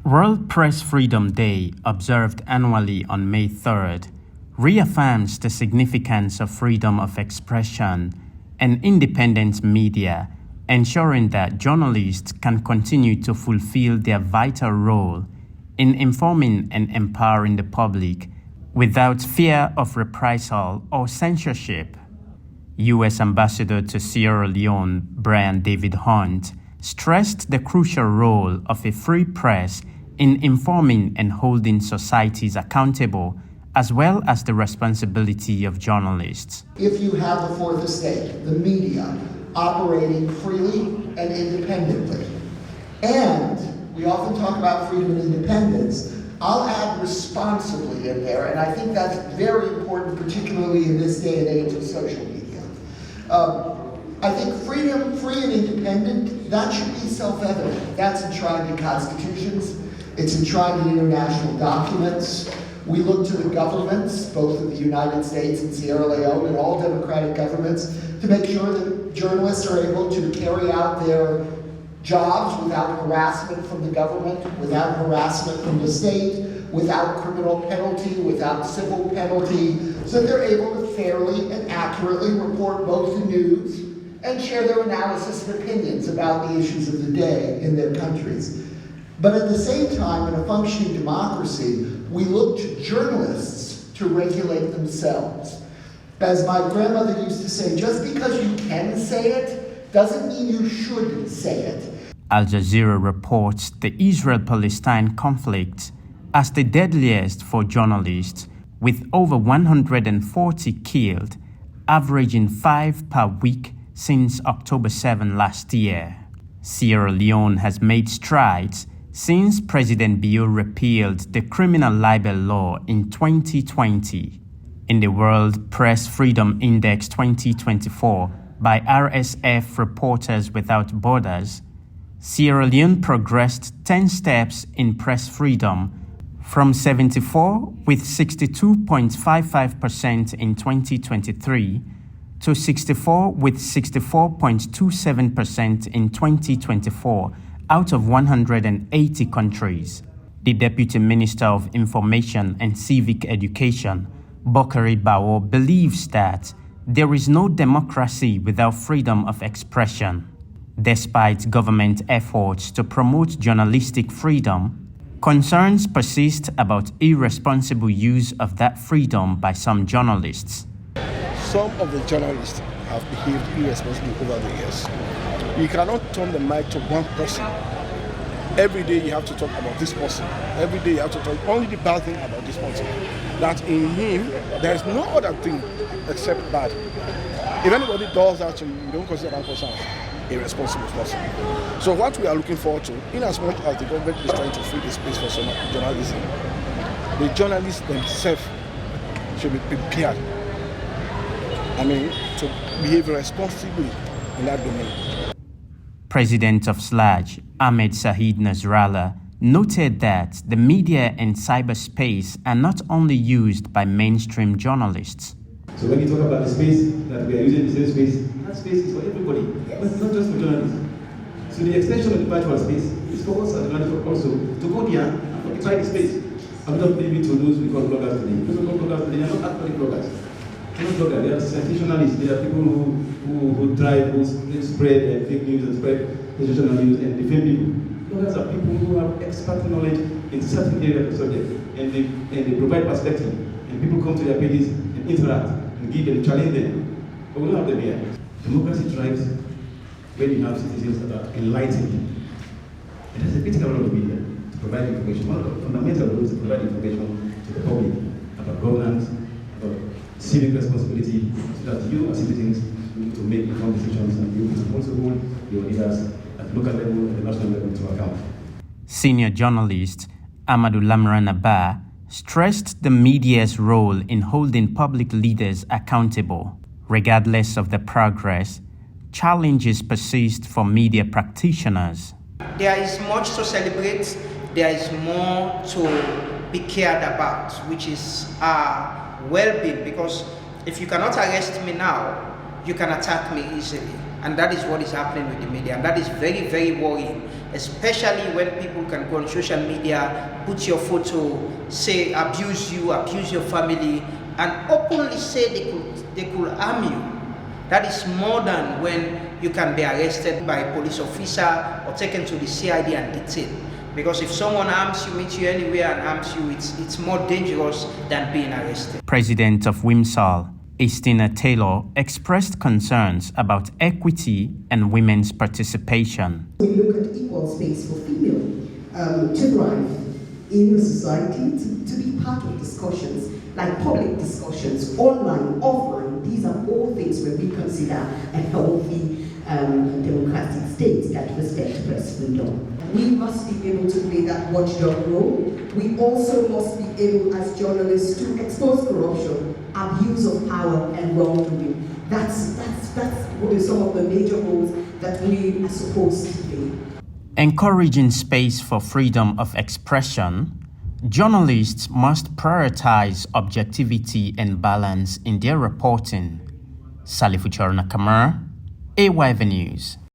World Press Freedom Day, observed annually on May 3rd, reaffirms the significance of freedom of expression and independent media, ensuring that journalists can continue to fulfill their vital role in informing and empowering the public without fear of reprisal or censorship. U.S. Ambassador to Sierra Leone, Brian David Hunt, stressed the crucial role of a free press in informing and holding societies accountable, as well as the responsibility of journalists. If you have the fourth estate, the media, operating freely and independently, and we often talk about freedom and independence, I'll add responsibly in there, and I think that's very important, particularly in this day and age of social media. I think freedom, free and independent, that should be self-evident. That's enshrined in constitutions. It's enshrined in international documents. We look to the governments, both of the United States and Sierra Leone and all democratic governments, to make sure that journalists are able to carry out their jobs without harassment from the government, without harassment from the state, without criminal penalty, without civil penalty, so they're able to fairly and accurately report both the news and share their analysis and opinions about the issues of the day in their countries. But at the same time, in a functioning democracy, we look to journalists to regulate themselves. As my grandmother used to say, just because you can say it, doesn't mean you should say it. Al Jazeera reports the Israel-Palestine conflict as the deadliest for journalists, with over 140 killed, averaging 5 per week since October 7 last year. Sierra Leone has made strides since President Bio repealed the criminal libel law in 2020. In the World Press Freedom Index 2024 by RSF Reporters Without Borders, Sierra Leone progressed 10 steps in press freedom, from 74 with 62.55% in 2023 to 64 with 64.27% in 2024 out of 180 countries. The Deputy Minister of Information and Civic Education, Bokari Bawo, believes that there is no democracy without freedom of expression. Despite government efforts to promote journalistic freedom, concerns persist about irresponsible use of that freedom by some journalists. Some of the journalists have behaved irresponsibly over the years. You cannot turn the mic to one person. Every day you have to talk about this person. Every day you have to talk only the bad thing about this person. That in him, there is no other thing except bad. If anybody does that, you don't consider that person as a responsible person. So what we are looking forward to, in as much as the government is trying to free the space for some journalism, the journalists themselves should be prepared, to behave responsibly in that domain. President of SLAJ, Ahmed Saeed Nasrallah, noted that the media and cyberspace are not only used by mainstream journalists. So when you talk about the space that we are using, the same space, that space is for everybody, but it's not just for journalists. So the extension of the virtual space is for us as journalists also to go there and occupy the space. I'm not maybe to those we call bloggers today. Those we call bloggers today are not actually bloggers. They're not bloggers, they are sensationalists. They are people who drive, who spread fake news and spread sensational news and defame people. Bloggers are people who have expert knowledge in certain areas of the subject, and they provide perspective, and people come to their pages and interact and give them, challenge them. But we don't have them here. Democracy thrives when you have citizens that are enlightened. It has a critical role of media to provide information. One of the fundamental roles to provide information to the public about governance, about civic responsibility, so that you as citizens need to make informed decisions and you can also hold your leaders at the local level and the national level to account. Senior journalist Amadou Lamran Abba stressed the media's role in holding public leaders accountable. Regardless of the progress, challenges persist for media practitioners. There is much to celebrate. There is more to be cared about, which is our well-being, because if you cannot arrest me now, you can attack me easily. And that is what is happening with the media. And that is very, very worrying, especially when people can go on social media, put your photo, say, abuse you, abuse your family, and openly say they could harm you. That is more than when you can be arrested by a police officer or taken to the CID and detained. Because if someone harms you, meets you anywhere and harms you, it's more dangerous than being arrested. President of WIMSAL, Estina Taylor, expressed concerns about equity and women's participation. We look at equal space for female to thrive in the society, to be part of discussions, like public discussions, online, offline. These are all things where we consider a healthy democratic state that respects press freedom. We must be able to play that watchdog role. We also must be able, as journalists, to expose corruption, abuse of power, and wrongdoing. That's some of the major roles that we are supposed to play. Encouraging space for freedom of expression, journalists must prioritize objectivity and balance in their reporting. Salifu Charna Kamara, AYV News.